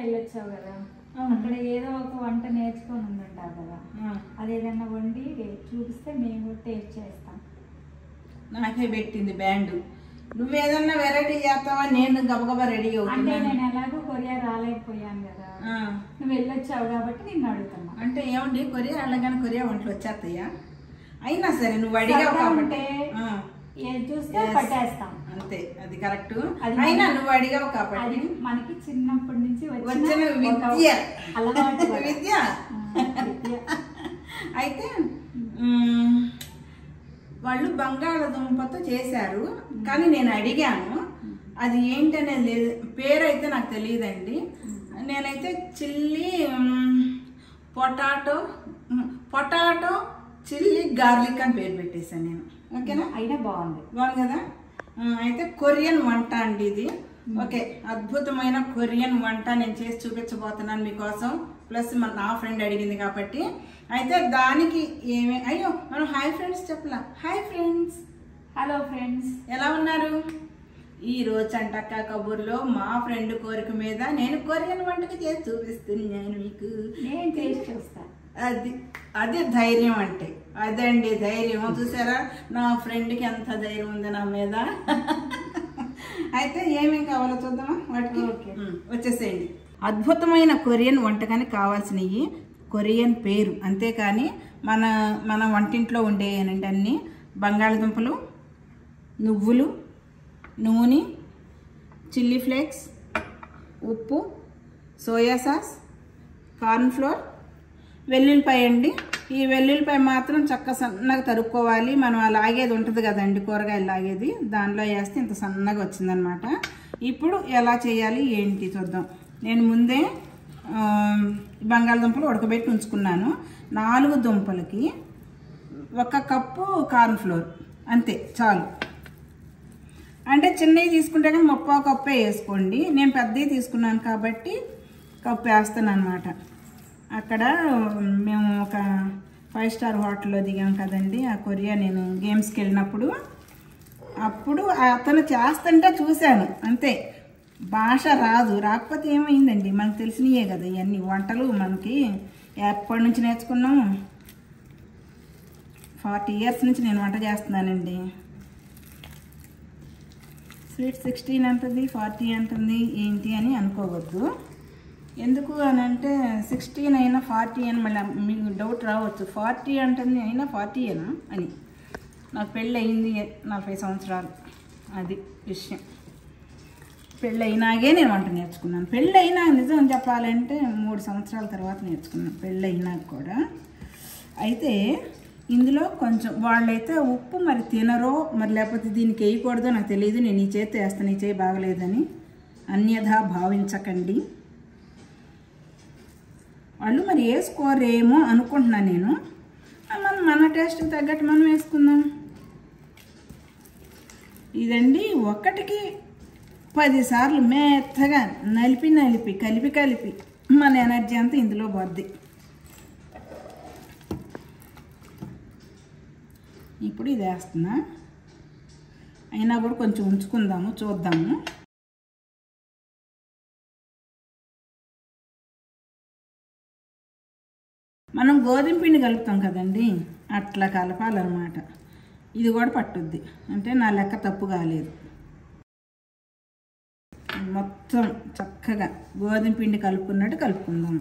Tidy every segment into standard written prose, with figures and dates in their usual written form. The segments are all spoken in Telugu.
వెళ్ళొచ్చావు కదా, అక్కడ ఏదో ఒక వంట నేర్చుకొని ఉందంటావు కదా, అదేదన్నా వండి చూపిస్తే మేము కూడా టేస్ట్ చేస్తాం. నాకే పెట్టింది బ్యాండ్. నువ్వేదన్నా వెరైటీ చేస్తావా? నేను గబగబా రెడీ అవుతున్నా. అంటే నేను ఎలాగో కొరియా రాలేకపోయాను కదా, నువ్వు వెళ్ళొచ్చావు కాబట్టి నిన్ను అడుగుతున్నా. అంటే ఏమండి కొరియా వెళ్ళగానే కొరియా వంటలు వచ్చేస్తాయా? అయినా సరే నువ్వు అడిగావు కాబట్టి చూస్తే పట్టేస్తాం అంతే. అది కరెక్ట్. అయినా నువ్వు అడిగావు కాబట్టి మనకి చిన్నప్పటి నుంచి వచ్చిన విద్య అలవాటు విద్య. అయితే వాళ్ళు బంగాళదుంపతో చేశారు, కానీ నేను అడిగాను అది ఏంటనేది లేదు, పేరు అయితే నాకు తెలియదండి. నేనైతే చిల్లీ పొటాటో చిల్లీ గార్లిక్ అని పేరు పెట్టేశాను నేను. ఓకేనా? అయినా బాగుంది కదా. అయితే కొరియన్ వంట అండి ఇది. ఓకే, అద్భుతమైన కొరియన్ వంట నేను చేసి చూపించబోతున్నాను మీకోసం. ప్లస్ నా ఫ్రెండ్ అడిగింది కాబట్టి. అయితే దానికి అయ్యో మనం హాయ్ ఫ్రెండ్స్ చెప్పలా. హాయ్ ఫ్రెండ్స్, హలో ఫ్రెండ్స్, ఎలా ఉన్నారు? ఈ రోజు అంటక్క కబుర్లో మా ఫ్రెండ్ కోరిక మీద నేను కొరియన్ వంటకి చేసి చూపిస్తున్నాను మీకు. నేను టేస్ట్ చేస్తాను. అది ధైర్యం అంటే అదండి, ధైర్యం. చూసారా నా ఫ్రెండ్కి ఎంత ధైర్యం ఉంది నా మీద. అయితే ఏమేం కావాలో చూద్దామా? వాటికి వచ్చేసేయండి. అద్భుతమైన కొరియన్ వంటకానికి కావాల్సినవి కొరియన్ పేరు, అంతేకాని మన వంటింట్లో ఉండేనండి అన్నీ. బంగాళదుంపలు, నువ్వులు, నూనె, చిల్లీ ఫ్లేక్స్, ఉప్పు, సోయా సాస్, కార్న్ఫ్లోర్, వెల్లుల్లిపాయ అండి. ఈ వెల్లుల్లిపాయ మాత్రం చక్కగా సన్నగా తరుక్కోవాలి. మనం ఆ లాగేది ఉంటుంది కదండి, కూరగాయలు లాగేది, దానిలో వేస్తే ఇంత సన్నగా వచ్చిందనమాట. ఇప్పుడు ఎలా చేయాలి ఏంటి చూద్దాం. నేను ముందే బంగాళదుంపలు ఉడకబెట్టి ఉంచుకున్నాను. 4 దుంపలకి 1 కప్పు కార్న్ఫ్లోర్, అంతే చాలు. అంటే చిన్నవి తీసుకుంటే కానీ 30 కప్పే వేసుకోండి. నేను పెద్దవి తీసుకున్నాను కాబట్టి కప్పు వేస్తాను అనమాట. అక్కడ మేము ఒక 5 స్టార్ హోటల్లో దిగాం కదండి, ఆ కొరియా. నేను గేమ్స్కి వెళ్ళినప్పుడు అప్పుడు అతను చేస్తుంటే చూశాను అంతే. భాష రాకపోతే ఏమైందండి, మనకు తెలిసినయే కదా ఇవన్నీ వంటలు. మనకి ఎప్పటి నుంచి నేర్చుకున్నాము? 40 ఇయర్స్ నుంచి నేను వంట చేస్తున్నానండి. స్వీట్ 16 అంటుంది, 40 అంటుంది, ఏంటి అని అనుకోవద్దు. ఎందుకు అని అంటే 16 అయినా 40 అని మళ్ళీ మీకు డౌట్ రావచ్చు. 40 అంటుంది అయినా 40ఏనా అని. నాకు పెళ్ళి అయింది 40 సంవత్సరాలు, అది విషయం. పెళ్ళి అయినాగే నేను వంట నేర్చుకున్నాను. పెళ్ళి అయినా నిజం చెప్పాలంటే 3 సంవత్సరాల తర్వాత నేర్చుకున్నాను, పెళ్ళి అయినాక కూడా. అయితే ఇందులో కొంచెం వాళ్ళైతే ఉప్పు మరి తినరో మరి లేకపోతే దీనికి వేయకూడదో నాకు తెలియదు. నేను ఈ చేతి వేస్తాను, ఈ చేయి బాగలేదని అన్యథా భావించకండి. వాళ్ళు మరి వేసుకోరేమో అనుకుంటున్నాను నేను. మన టేస్ట్ తగ్గట్టు మనం వేసుకుందాం. ఇదండి ఒకటికి 10 సార్లు మెత్తగా కలిపి మన ఎనర్జీ అంతా ఇందులో పోద్ది. ఇప్పుడు ఇది వేస్తున్నా. అయినా కూడా కొంచెం ఉంచుకుందాము, చూద్దాము. మనం గోధుమ పిండి కలుపుతాం కదండి, అట్లా కలపాలన్నమాట. ఇది కూడా పట్టుద్ది. అంటే నా లెక్క తప్పు కాలేదు. మొత్తం చక్కగా గోధుమ పిండి కలుపుకున్నట్టు కలుపుకుందాం.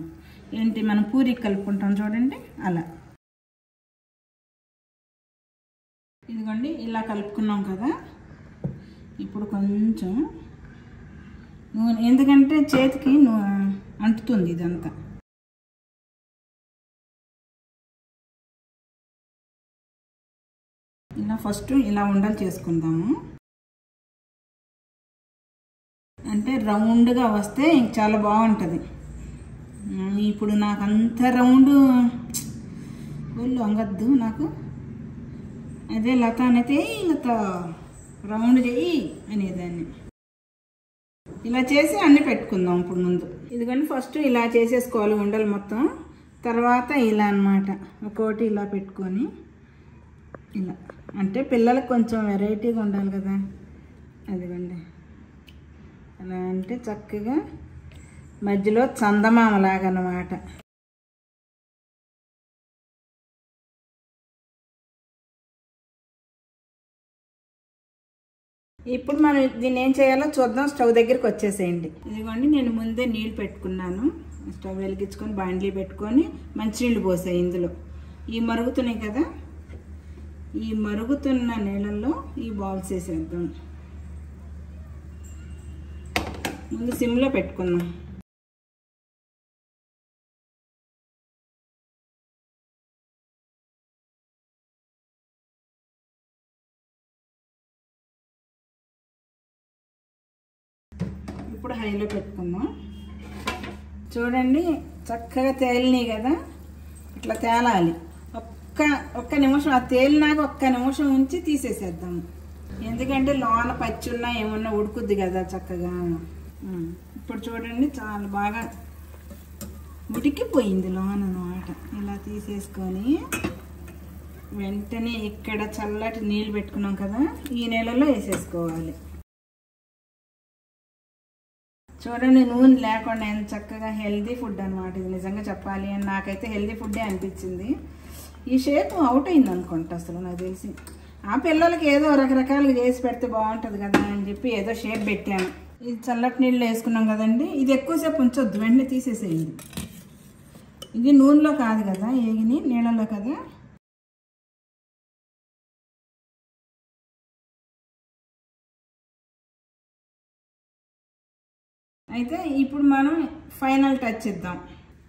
ఏంటి మనం పూరికి కలుపుకుంటాం చూడండి, అలా. ఇదిగోండి ఇలా కలుపుకున్నాం కదా. ఇప్పుడు కొంచెం నూనె, ఎందుకంటే చేతికి అంటుతుంది ఇదంతా. ఇలా ఫస్ట్ ఇలా ఉండలు చేసుకుందాము. అంటే రౌండ్గా వస్తే చాలా బాగుంటుంది. ఇప్పుడు నాకు అంత రౌండ్ ఒళ్ళు వంగద్దు నాకు. అదే లత అనైతే లత రౌండ్ చెయ్యి అనేదాన్ని. ఇలా చేసి అన్నీ పెట్టుకుందాం ఇప్పుడు ముందు. ఇదిగోండి ఫస్ట్ ఇలా చేసేసుకోవాలి ఉండలు మొత్తం. తర్వాత ఇలా అన్నమాట, ఒక్కొక్కటి ఇలా పెట్టుకొని ఇలా. అంటే పిల్లలకు కొంచెం వెరైటీగా ఉండాలి కదా. అదిగోండి అలా. అంటే చక్కగా మధ్యలో చందమామలాగా అన్నమాట. ఇప్పుడు మనం దీన్ని ఏం చేయాలో చూద్దాం. స్టవ్ దగ్గరికి వచ్చేసేయండి. ఇదిగోండి, నేను ముందే నీళ్ళు పెట్టుకున్నాను. స్టవ్ వెలిగించుకొని బాండ్లీ పెట్టుకొని మంచినీళ్ళు పోసాయి. ఇందులో ఈ మరుగుతున్నాయి కదా, ఈ మరుగుతున్న నీళ్ళల్లో ఈ బాల్స్ వేసేద్దాం. ముందు సిమ్లో పెట్టుకుందాం. ఇప్పుడు హైలో పెట్టుకుందాం. చూడండి, చక్కగా తేలినాయి కదా, ఇట్లా తేలాలి. ఒక్క నిమిషం ఆ తేలినాక ఒక్క నిమిషం ఉంచి తీసేసేద్దాము. ఎందుకంటే లోన పచ్చున్నా ఏమన్నా ఉడుకుద్ది కదా చక్కగా. ఇప్పుడు చూడండి, చాలా బాగా ఉడికిపోయింది లోన అన్నమాట. ఇలా తీసేసుకొని వెంటనే ఇక్కడ చల్లటి నీళ్ళు పెట్టుకున్నాం కదా, ఈ నీళ్ళలో వేసేసుకోవాలి. చూడండి, నూనె లేకుండా ఎంత చక్కగా హెల్దీ ఫుడ్ అనమాట ఇది. నిజంగా చెప్పాలి అని నాకైతే హెల్దీ ఫుడ్డే అనిపించింది. ఈ షేప్ అవుట్ అయింది అనుకుంటా అసలు నాకు తెలిసి. ఆ పిల్లలకి ఏదో రకరకాలుగా చేసి పెడితే బాగుంటుంది కదా అని చెప్పి ఏదో షేప్ పెట్టాను. ఇది చల్లటి నీళ్ళు వేసుకున్నాం కదండి, ఇది ఎక్కువసేపు ఉంచొద్దు, వెంటనే తీసేసేయండి. ఇది నూనెలో కాదు కదా ఏగిని, నీళ్ళలో కదా. అయితే ఇప్పుడు మనం ఫైనల్ టచ్ ఇద్దాం.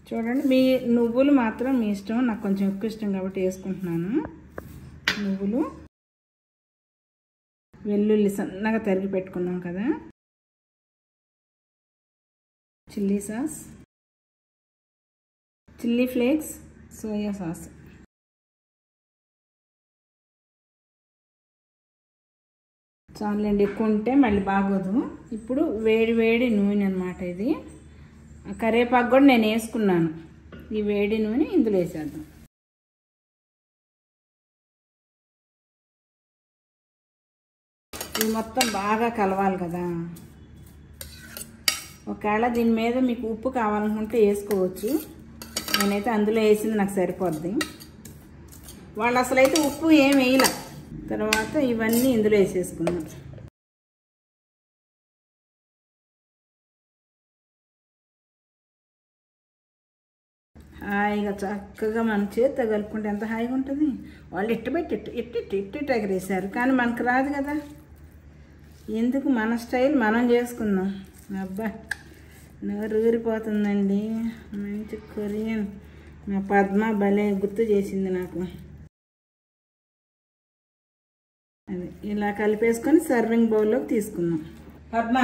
చూడండి, మీ నువ్వులు మాత్రం మీ ఇష్టం, నాకు కొంచెం ఎక్కువ ఇష్టం కాబట్టి వేసుకుంటున్నాను. నువ్వులు, వెల్లుల్లి సన్నగా తరిగి పెట్టుకున్నాం కదా, chilli sauce, chilli flakes, soya sauce. చాలండి, ఎక్కువ ఉంటే మళ్ళీ బాగోదు. ఇప్పుడు వేడి వేడి నూనె అన్నమాట ఇది. కరివేపాకు కూడా నేను వేసుకున్నాను. ఈ వేడి నూనె ఇందులో వేసేద్దాం. ఇది మొత్తం బాగా కలవాలి కదా. ఒకవేళ దీని మీద మీకు ఉప్పు కావాలనుకుంటే వేసుకోవచ్చు. నేనైతే అందులో వేసింది నాకు సరిపోద్ది. వాళ్ళు అసలు అయితే ఉప్పు ఏం వేయలే. తర్వాత ఇవన్నీ ఇందులో వేసేసుకుందాం. హాయిగా చక్కగా మన చేతితో కలుపుకుంటే ఎంత హాయిగా ఉంటుంది. వాళ్ళు ఇట్టు ఎగరేసారు, కానీ మనకు రాదు కదా. ఎందుకు, మన స్టైల్ మనం చేసుకుందాం. అబ్బా, నోరు ఊరిపోతుందండి. మంచి కొరియన్. మా పద్మ భలే గుర్తు చేసింది నాకు. అది ఇలా కలిపేసుకొని సర్వింగ్ బౌల్లోకి తీసుకుందాం. పద్మ,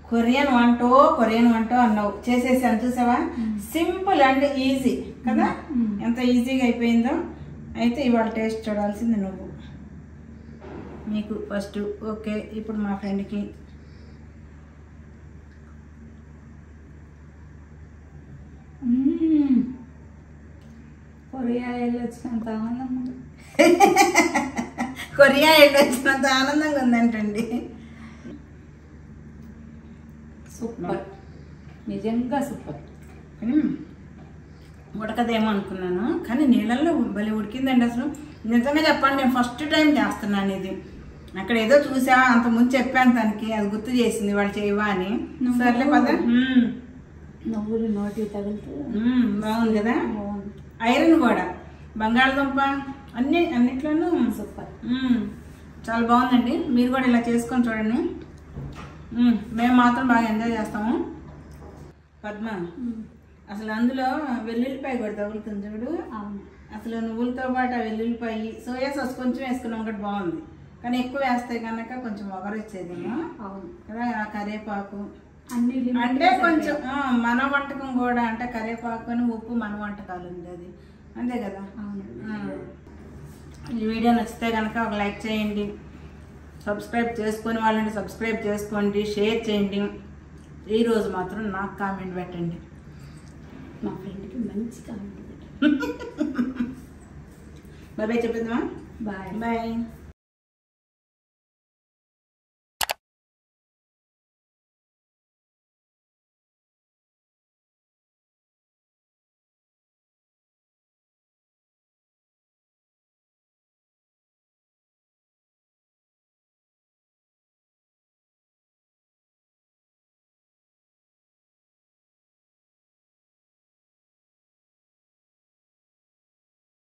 కొరియన్ వంట అన్నావు, చేసేసాను చూసావా. సింపుల్ అండ్ ఈజీ కదా, ఎంత ఈజీగా అయిపోయిందో. అయితే ఇవాళ టేస్ట్ చూడాల్సింది నువ్వు. మీకు ఫస్ట్ ఓకే, ఇప్పుడు మా ఫ్రెండ్కి. కొరియా వెళ్ళొచ్చినంత ఆనందంగా ఉంది. కొరియా వెళ్ళొచ్చినంత ఆనందంగా ఉందంటండి. సూపర్, నిజంగా సూపర్. ఉడకదేమో అనుకున్నాను, కానీ నీళ్ళల్లో భలే ఉడికిందండి. అసలు నిజంగా చెప్పండి, నేను ఫస్ట్ టైం చేస్తున్నాను ఇది. అక్కడ ఏదో చూసా, అంత ముందు చెప్పాను తనకి, అది గుర్తు చేసింది వాళ్ళు చేయవా అని. సర్లే పద. నువ్వులు నోటి తగులుతూ బాగుంది కదా. ఐరన్ కూడా, బంగాళదుంప అన్నిట్లోనూ సూపర్. చాలా బాగుందండి. మీరు కూడా ఇలా చేసుకొని చూడండి. మేము మాత్రం బాగా ఎంజాయ్ చేస్తాము. పద్మ, అసలు అందులో వెల్లుల్లిపాయ కూడా తగులుతుంది చూడు. అసలు నువ్వులతో పాటు ఆ వెల్లుల్లిపాయ, సోయా సాస్ కొంచెం వేసుకున్నాం ఒకటి బాగుంది, కానీ ఎక్కువ వేస్తే కనుక కొంచెం ఒగరు వచ్చేదేమో కదా. ఆ కరివేపాకు అంటే కొంచెం మన వంటకం కూడా, అంటే కరివేపాకు అని ఉప్పు మన వంటకాలు ఉంది అది, అంతే కదా. ఈ వీడియో నచ్చితే కనుక ఒక లైక్ చేయండి, సబ్స్క్రైబ్ చేసుకొని వాళ్ళని సబ్స్క్రైబ్ చేసుకోండి, షేర్ చేయండి. ఈరోజు మాత్రం నాకు కామెంట్ పెట్టండి. మా ఫ్రెండ్కి మంచి కామెంట్ పెట్టండి. బాయ్ చెప్పేద్దామా. Bye bye.